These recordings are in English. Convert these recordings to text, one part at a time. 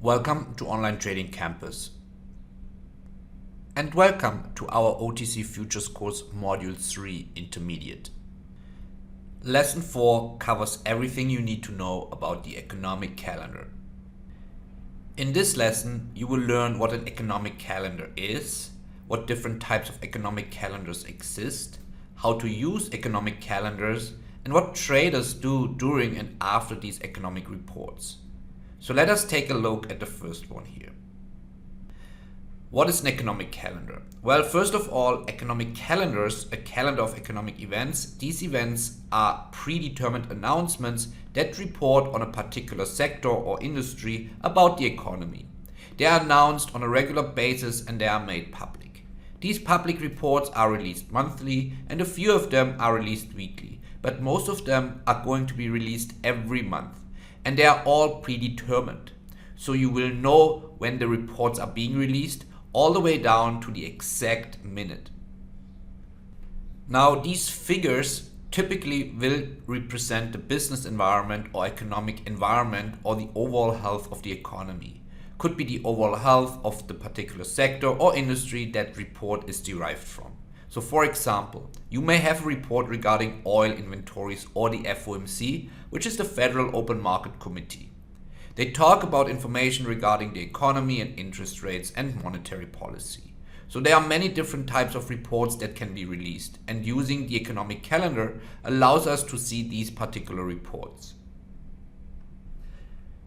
Welcome to Online Trading Campus. And welcome to our OTC Futures course Module 3 Intermediate. Lesson 4 covers everything you need to know about the economic calendar. In this lesson, you will learn what an economic calendar is, what different types of economic calendars exist, how to use economic calendars, and what traders do during and after these economic reports. So let us take a look at the first one here. What is an economic calendar? Well, first of all, economic calendars, a calendar of economic events. These events are predetermined announcements that report on a particular sector or industry about the economy. They are announced on a regular basis and they are made public. These public reports are released monthly and a few of them are released weekly, but most of them are going to be released every month. And they are all predetermined. So you will know when the reports are being released all the way down to the exact minute. Now these figures typically will represent the business environment or economic environment or the overall health of the economy. Could be the overall health of the particular sector or industry that report is derived from. So for example, you may have a report regarding oil inventories or the FOMC, which is the Federal Open Market Committee. They talk about information regarding the economy and interest rates and monetary policy. So there are many different types of reports that can be released, and using the economic calendar allows us to see these particular reports.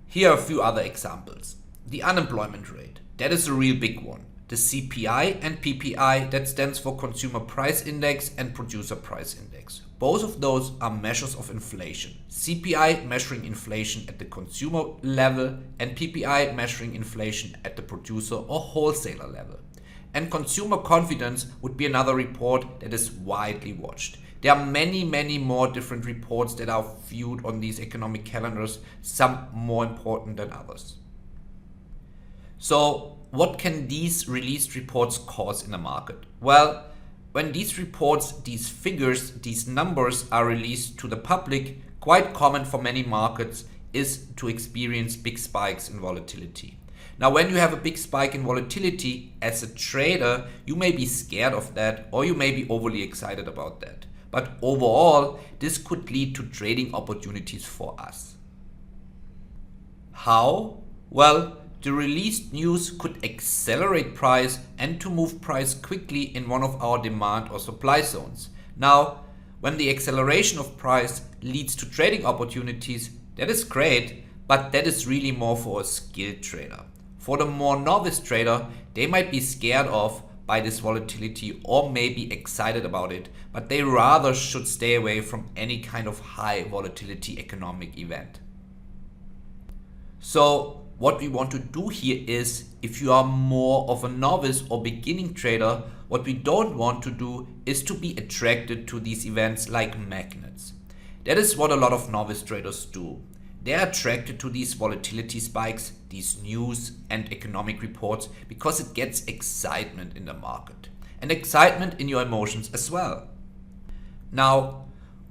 Here are a few other examples. The unemployment rate, that is a real big one. The CPI and PPI, that stands for Consumer Price Index and Producer Price Index. Both of those are measures of inflation. CPI measuring inflation at the consumer level and PPI measuring inflation at the producer or wholesaler level. And consumer confidence would be another report that is widely watched. There are many more different reports that are viewed on these economic calendars, some more important than others. So, what can these released reports cause in the market? Well, when these reports, these figures, these numbers are released to the public, quite common for many markets is to experience big spikes in volatility. Now, when you have a big spike in volatility, as a trader, you may be scared of that or you may be overly excited about that. But overall, this could lead to trading opportunities for us. How? Well, the released news could accelerate price and to move price quickly in one of our demand or supply zones. Now, when the acceleration of price leads to trading opportunities, that is great, but that is really more for a skilled trader. For the more novice trader, they might be scared of by this volatility or may be excited about it, but they rather should stay away from any kind of high volatility economic event. So, what we want to do here is, if you are more of a novice or beginning trader, what we don't want to do is to be attracted to these events like magnets. That is what a lot of novice traders do. They are attracted to these volatility spikes, these news and economic reports, because it gets excitement in the market and excitement in your emotions as well. Now,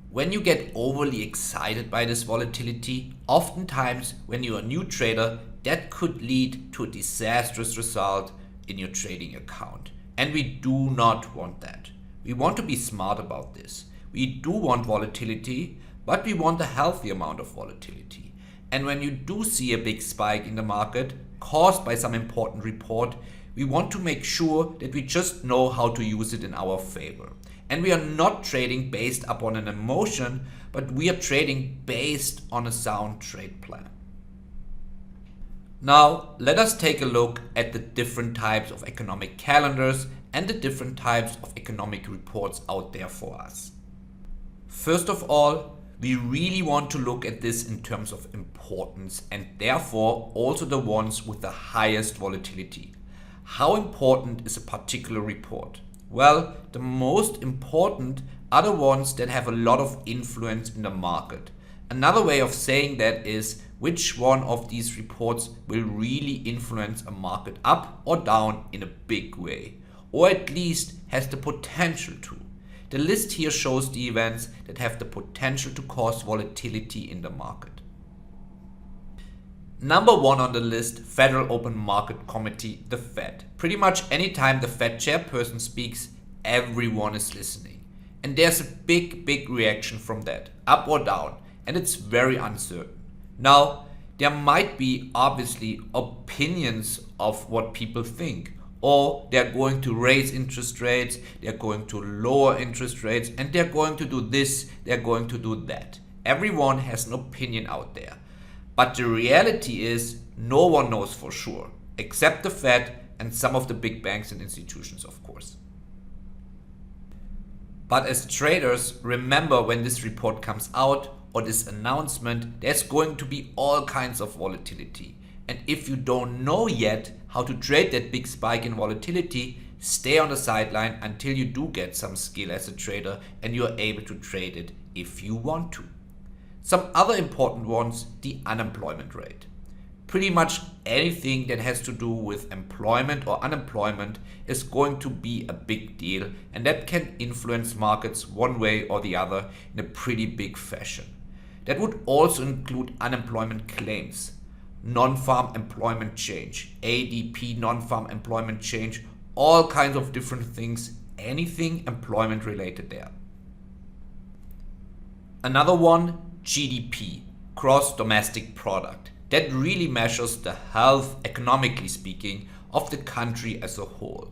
when you get overly excited by this volatility, oftentimes when you're a new trader, that could lead to a disastrous result in your trading account. And we do not want that. We want to be smart about this. We do want volatility, but we want a healthy amount of volatility. And when you do see a big spike in the market caused by some important report, we want to make sure that we just know how to use it in our favor. And we are not trading based upon an emotion, but we are trading based on a sound trade plan. Now, let us take a look at the different types of economic calendars and the different types of economic reports out there for us. First of all, we really want to look at this in terms of importance and therefore also the ones with the highest volatility. How important is a particular report? Well, the most important are the ones that have a lot of influence in the market. Another way of saying that is which one of these reports will really influence a market up or down in a big way, or at least has the potential to. The list here shows the events that have the potential to cause volatility in the market. Number one on the list, Federal Open Market Committee, the Fed. Pretty much anytime the Fed chairperson speaks, everyone is listening. And there's a big reaction from that, up or down, and it's very uncertain. Now, there might be obviously opinions of what people think, or they're going to raise interest rates, they're going to lower interest rates, and they're going to do this, they're going to do that. Everyone has an opinion out there. But the reality is no one knows for sure, except the Fed and some of the big banks and institutions, of course. But as traders, remember when this report comes out or this announcement, there's going to be all kinds of volatility. And if you don't know yet how to trade that big spike in volatility, stay on the sideline until you do get some skill as a trader and you're able to trade it if you want to. Some other important ones, the unemployment rate. Pretty much anything that has to do with employment or unemployment is going to be a big deal, and that can influence markets one way or the other in a pretty big fashion. That would also include unemployment claims, non-farm employment change, ADP non-farm employment change, all kinds of different things, anything employment related there. Another one, GDP, gross domestic product. That really measures the health, economically speaking, of the country as a whole.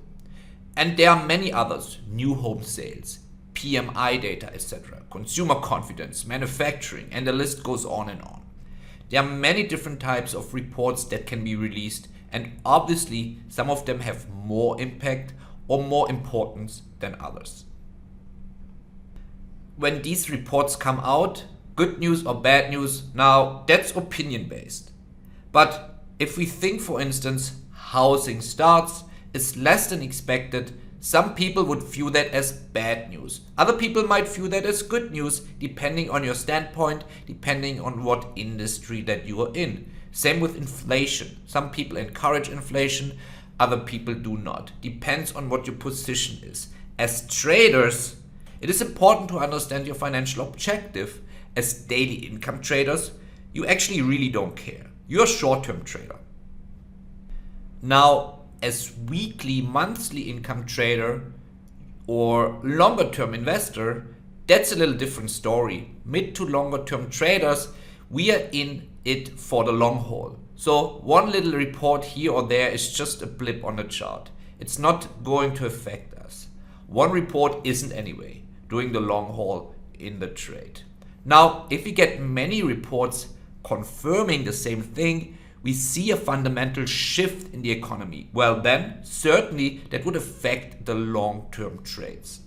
And there are many others, new home sales, PMI data, etc., consumer confidence, manufacturing, and the list goes on and on. There are many different types of reports that can be released, and obviously some of them have more impact or more importance than others. When these reports come out, good news or bad news, now that's opinion based. But if we think, for instance, housing starts is less than expected, some people would view that as bad news. Other people might view that as good news, depending on your standpoint, depending on what industry that you are in. Same with inflation. Some people encourage inflation, other people do not. Depends on what your position is. As traders, it is important to understand your financial objective. As daily income traders, you actually really don't care. You're a short-term trader. Now, as weekly, monthly income trader or longer-term investor, that's a little different story. Mid to longer-term traders, we are in it for the long haul. So one little report here or there is just a blip on the chart. It's not going to affect us. One report isn't anyway, doing the long haul in the trade. Now, if we get many reports confirming the same thing, we see a fundamental shift in the economy. Well, then certainly that would affect the long-term trades.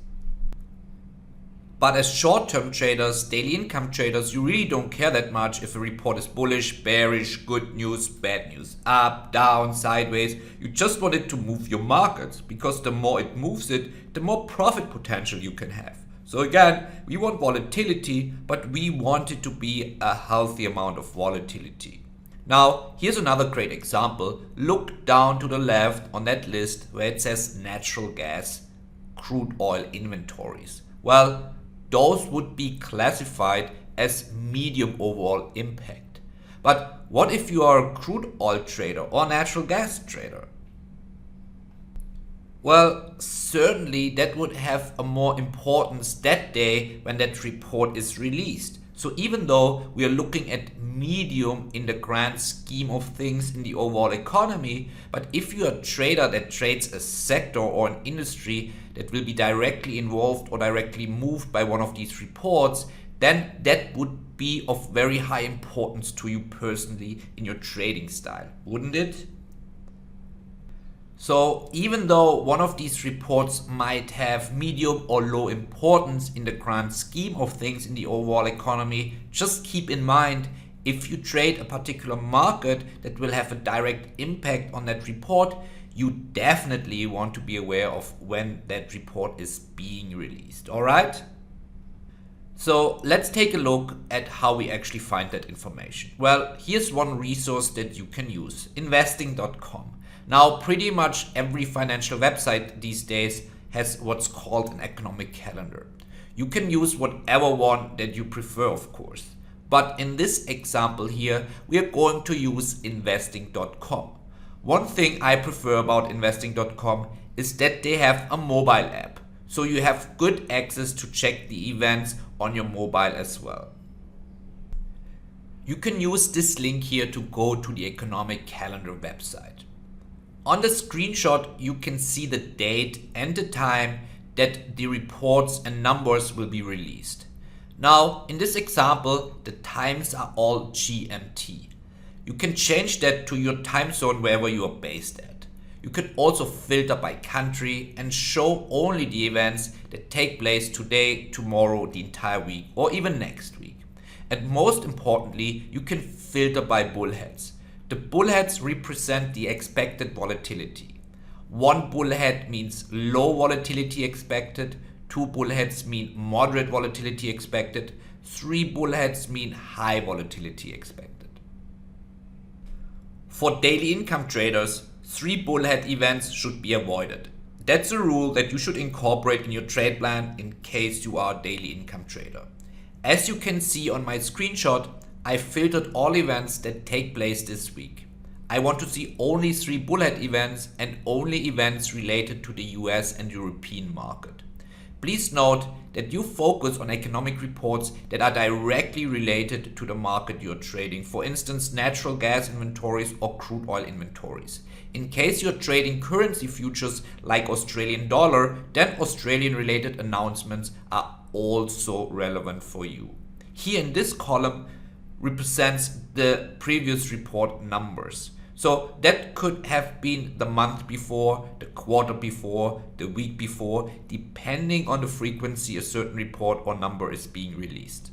But as short-term traders, daily income traders, you really don't care that much if a report is bullish, bearish, good news, bad news, up, down, sideways. You just want it to move your markets, because the more it moves it, the more profit potential you can have. So again, we want volatility, but we want it to be a healthy amount of volatility. Now, here's another great example. Look down to the left on that list where it says natural gas, crude oil inventories. Well, those would be classified as medium overall impact. But what if you are a crude oil trader or natural gas trader? Well, certainly that would have a more importance that day when that report is released. So even though we are looking at medium in the grand scheme of things in the overall economy, but if you are a trader that trades a sector or an industry that will be directly involved or directly moved by one of these reports, then that would be of very high importance to you personally in your trading style, wouldn't it? So even though one of these reports might have medium or low importance in the grand scheme of things in the overall economy, just keep in mind, if you trade a particular market that will have a direct impact on that report, you definitely want to be aware of when that report is being released, all right? So let's take a look at how we actually find that information. Well, here's one resource that you can use, investing.com. Now, pretty much every financial website these days has what's called an economic calendar. You can use whatever one that you prefer, of course. But in this example here, we are going to use investing.com. One thing I prefer about investing.com is that they have a mobile app, so you have good access to check the events on your mobile as well. You can use this link here to go to the economic calendar website. On the screenshot, you can see the date and the time that the reports and numbers will be released. Now, in this example, the times are all GMT. You can change that to your time zone wherever you are based at. You can also filter by country and show only the events that take place today, tomorrow, the entire week, or even next week. And most importantly, you can filter by bullheads. The bullheads represent the expected volatility. One bullhead means low volatility expected, 2 bullheads mean moderate volatility expected, 3 bullheads mean high volatility expected. For daily income traders, 3 bullhead events should be avoided. That's a rule that you should incorporate in your trade plan in case you are a daily income trader. As you can see on my screenshot, I filtered all events that take place this week. I want to see only 3 bullhead events and only events related to the US and European market. Please note that you focus on economic reports that are directly related to the market you're trading, for instance, natural gas inventories or crude oil inventories. In case you're trading currency futures like Australian dollar, then Australian related announcements are also relevant for you. Here in this column represents the previous report numbers. So that could have been the month before, the quarter before, the week before, depending on the frequency a certain report or number is being released.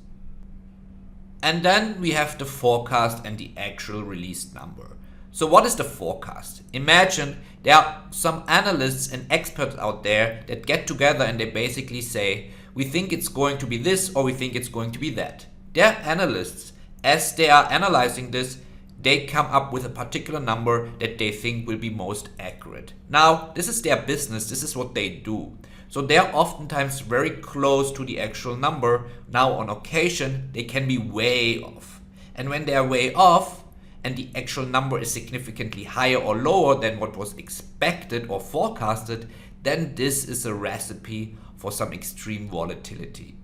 And then we have the forecast and the actual released number. So what is the forecast? Imagine there are some analysts and experts out there that get together and they basically say, we think it's going to be this or we think it's going to be that. They're analysts. As they are analyzing this, they come up with a particular number that they think will be most accurate. Now, this is their business, this is what they do. So they are oftentimes very close to the actual number. Now, on occasion, they can be way off. And when they are way off, and the actual number is significantly higher or lower than what was expected or forecasted, then this is a recipe for some extreme volatility.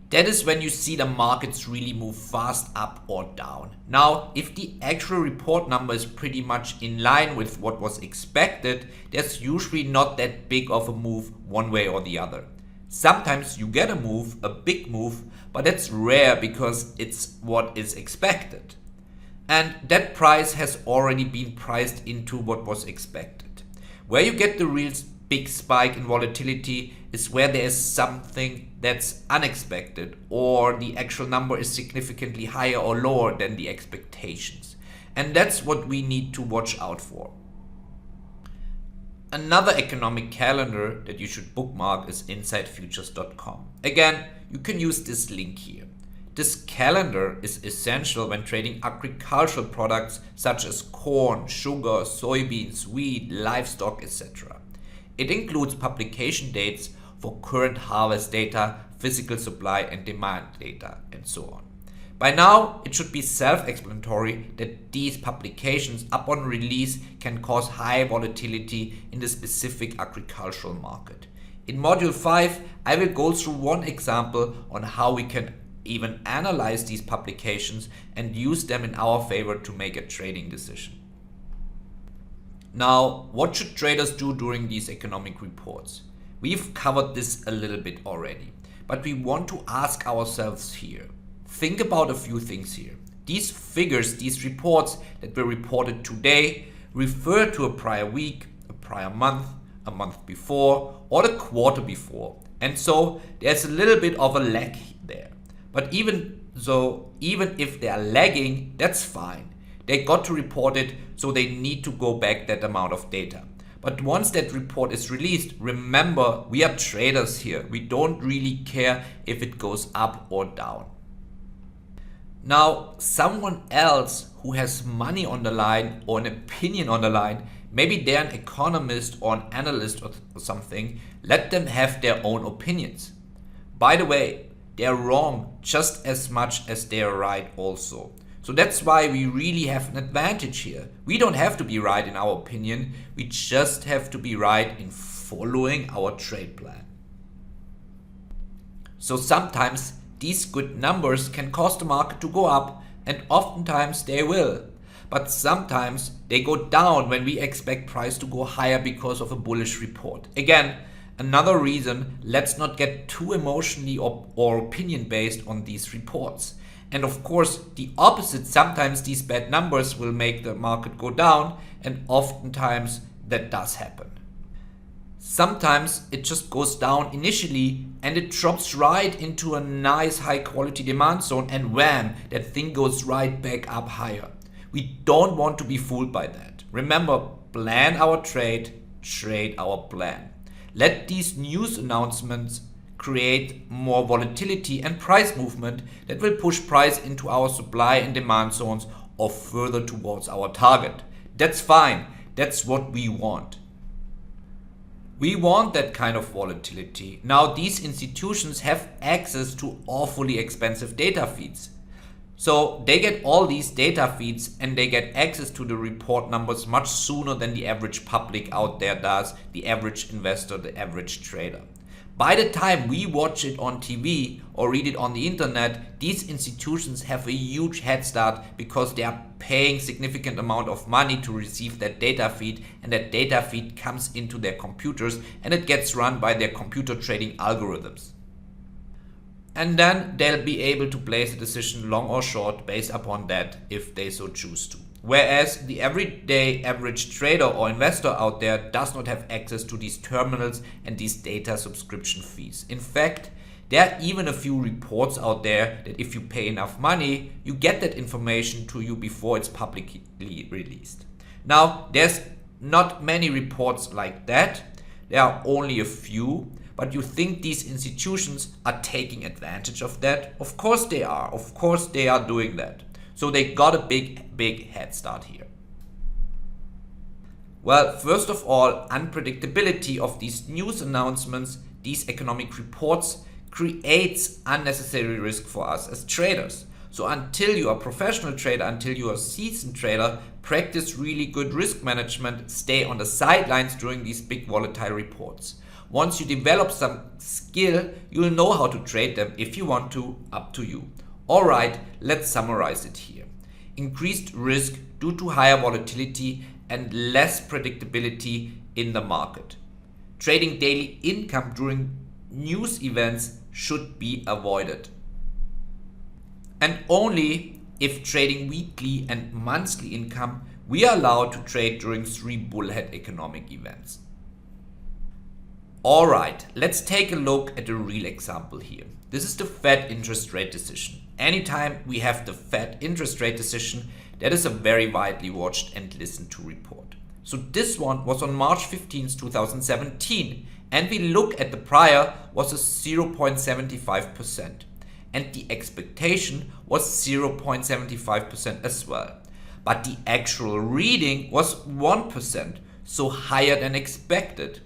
That is when you see the markets really move fast up or down. Now, if the actual report number is pretty much in line with what was expected, there's usually not that big of a move one way or the other. Sometimes you get a move, a big move, but that's rare because it's what is expected. And that price has already been priced into what was expected. Where you get the real big spike in volatility is where there is something that's unexpected or the actual number is significantly higher or lower than the expectations. And that's what we need to watch out for. Another economic calendar that you should bookmark is insidefutures.com. Again, you can use this link here. This calendar is essential when trading agricultural products such as corn, sugar, soybeans, wheat, livestock, etc. It includes publication dates for current harvest data, physical supply and demand data, and so on. By now, it should be self-explanatory that these publications upon release can cause high volatility in the specific agricultural market. In Module 5, I will go through one example on how we can even analyze these publications and use them in our favor to make a trading decision. Now, what should traders do during these economic reports? We've covered this a little bit already, but we want to ask ourselves here. Think about a few things here. These figures, these reports that were reported today refer to a prior week, a prior month, a month before, or the quarter before. And so there's a little bit of a lag there. But even if they are lagging, that's fine. They got to report it, so they need to go back that amount of data. But once that report is released, remember, we are traders here. We don't really care if it goes up or down. Now, someone else who has money on the line or an opinion on the line, maybe they're an economist or an analyst or something, let them have their own opinions. By the way, they're wrong just as much as they're right also. So that's why we really have an advantage here. We don't have to be right in our opinion, we just have to be right in following our trade plan. So sometimes these good numbers can cause the market to go up, and oftentimes they will. But sometimes they go down when we expect price to go higher because of a bullish report. Again, another reason, let's not get too emotionally or opinion based on these reports. And of course, the opposite, sometimes these bad numbers will make the market go down, and oftentimes that does happen. Sometimes it just goes down initially and it drops right into a nice high quality demand zone, and wham, that thing goes right back up higher. We don't want to be fooled by that. Remember, plan our trade, trade our plan. Let these news announcements create more volatility and price movement that will push price into our supply and demand zones or further towards our target. That's fine. That's what we want. We want that kind of volatility. Now, these institutions have access to awfully expensive data feeds. So they get all these data feeds and they get access to the report numbers much sooner than the average public out there does, the average investor, the average trader. By the time we watch it on TV or read it on the internet, these institutions have a huge head start because they are paying significant amount of money to receive that data feed, and that data feed comes into their computers and it gets run by their computer trading algorithms. And then they'll be able to place a decision long or short based upon that if they so choose to. Whereas the everyday average trader or investor out there does not have access to these terminals and these data subscription fees. In fact, there are even a few reports out there that if you pay enough money, you get that information to you before it's publicly released. Now, there's not many reports like that. There are only a few. But you think these institutions are taking advantage of that? Of course they are. Of course they are doing that. So they got a big head start here. Well, first of all, unpredictability of these news announcements, these economic reports, creates unnecessary risk for us as traders. So until you are a professional trader, until you are a seasoned trader, practice really good risk management, stay on the sidelines during these big volatile reports. Once you develop some skill, you'll know how to trade them. If you want to, up to you. Alright, let's summarize it here. Increased risk due to higher volatility and less predictability in the market. Trading daily income during news events should be avoided. And only if trading weekly and monthly income, we are allowed to trade during 3 bullhead economic events. Alright, let's take a look at a real example here. This is the Fed interest rate decision. Anytime we have the Fed interest rate decision, that is a very widely watched and listened to report. So this one was on March 15, 2017, and we look at the prior was a 0.75%, and the expectation was 0.75% as well. But the actual reading was 1%, so higher than expected.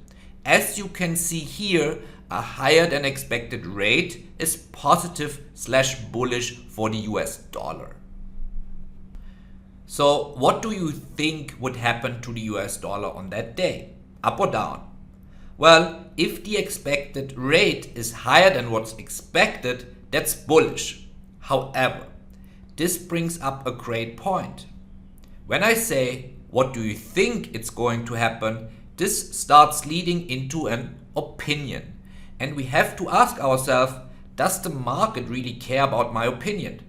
As you can see here, a higher than expected rate is positive/bullish for the US dollar. So what do you think would happen to the US dollar on that day? Up or down? Well, if the expected rate is higher than what's expected, that's bullish. However, this brings up a great point. When I say, what do you think it's going to happen? This starts leading into an opinion. And we have to ask ourselves, does the market really care about my opinion?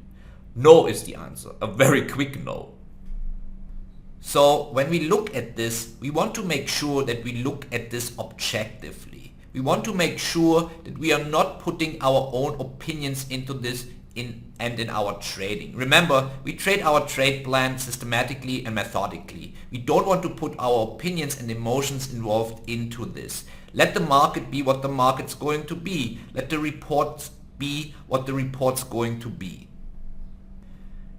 No is the answer, a very quick no. So when we look at this, we want to make sure that we look at this objectively. We want to make sure that we are not putting our own opinions into this in our trading. Remember, we trade our trade plan systematically and methodically. We don't want to put our opinions and emotions involved into this. Let the market be what the market's going to be. Let the reports be what the report's going to be.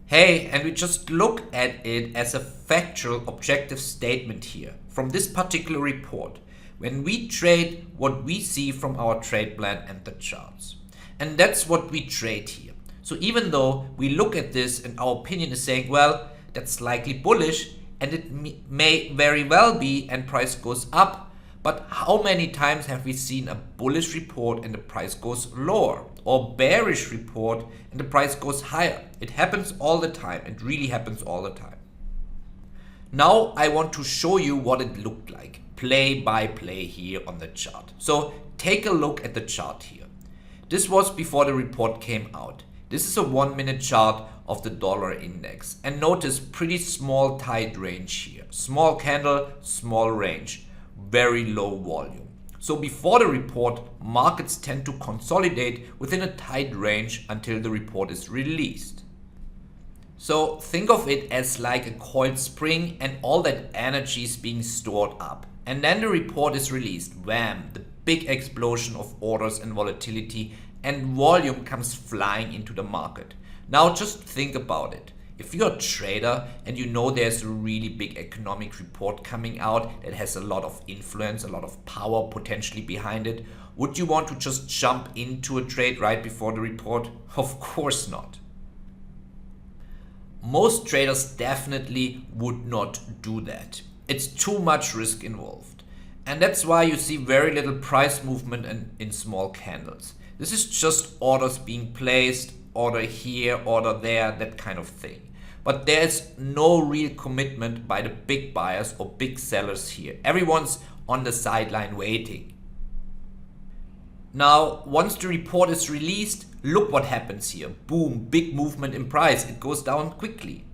Hey, and we just look at it as a factual, objective statement here from this particular report when we trade what we see from our trade plan and the charts. And that's what we trade here. So even though we look at this and our opinion is saying, well, that's likely bullish and it may very well be and price goes up, but how many times have we seen a bullish report and the price goes lower, or bearish report and the price goes higher? It happens all the time. It really happens all the time. Now I want to show you what it looked like, play by play here on the chart. So take a look at the chart here. This was before the report came out. This is a 1 minute chart of the dollar index. And notice pretty small tight range here. Small candle, small range, very low volume. So before the report, markets tend to consolidate within a tight range until the report is released. So think of it as like a coiled spring and all that energy is being stored up. And then the report is released. Wham! The big explosion of orders and volatility and volume comes flying into the market. Now just think about it. If you're a trader and you know there's a really big economic report coming out that has a lot of influence, a lot of power potentially behind it, would you want to just jump into a trade right before the report? Of course not. Most traders definitely would not do that. It's too much risk involved. And that's why you see very little price movement in small candles. This is just orders being placed, order here, order there, that kind of thing. But there's no real commitment by the big buyers or big sellers here. Everyone's on the sideline waiting. Now, once the report is released, look what happens here. Boom, big movement in price. It goes down quickly.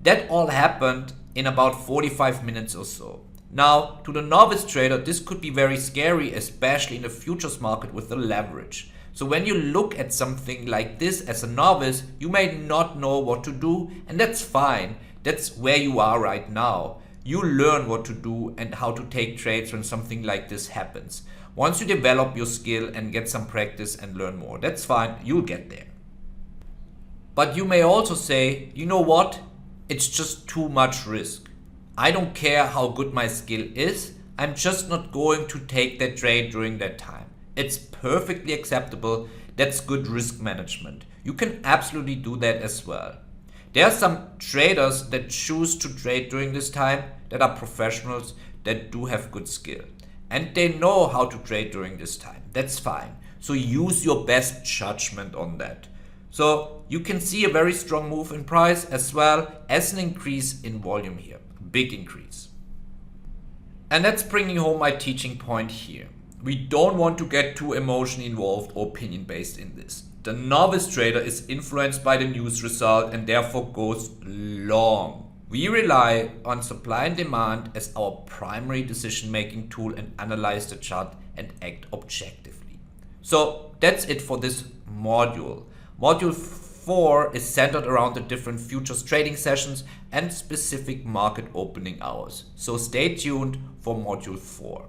That all happened in about 45 minutes or so. Now, to the novice trader, this could be very scary, especially in the futures market with the leverage. So when you look at something like this as a novice, you may not know what to do, and that's fine. That's where you are right now. You learn what to do and how to take trades when something like this happens. Once you develop your skill and get some practice and learn more, that's fine, you'll get there. But you may also say, you know what? It's just too much risk. I don't care how good my skill is, I'm just not going to take that trade during that time. It's perfectly acceptable. That's good risk management. You can absolutely do that as well. There are some traders that choose to trade during this time that are professionals that do have good skill. And they know how to trade during this time. That's fine. So use your best judgment on that. So you can see a very strong move in price as well as an increase in volume here. Big increase. And that's bringing home my teaching point here. We don't want to get too emotionally involved or opinion based in this. The novice trader is influenced by the news result and therefore goes long. We rely on supply and demand as our primary decision making tool and analyze the chart and act objectively. So that's it for this module. Module 4 is centered around the different futures trading sessions and specific market opening hours. So stay tuned for module 4.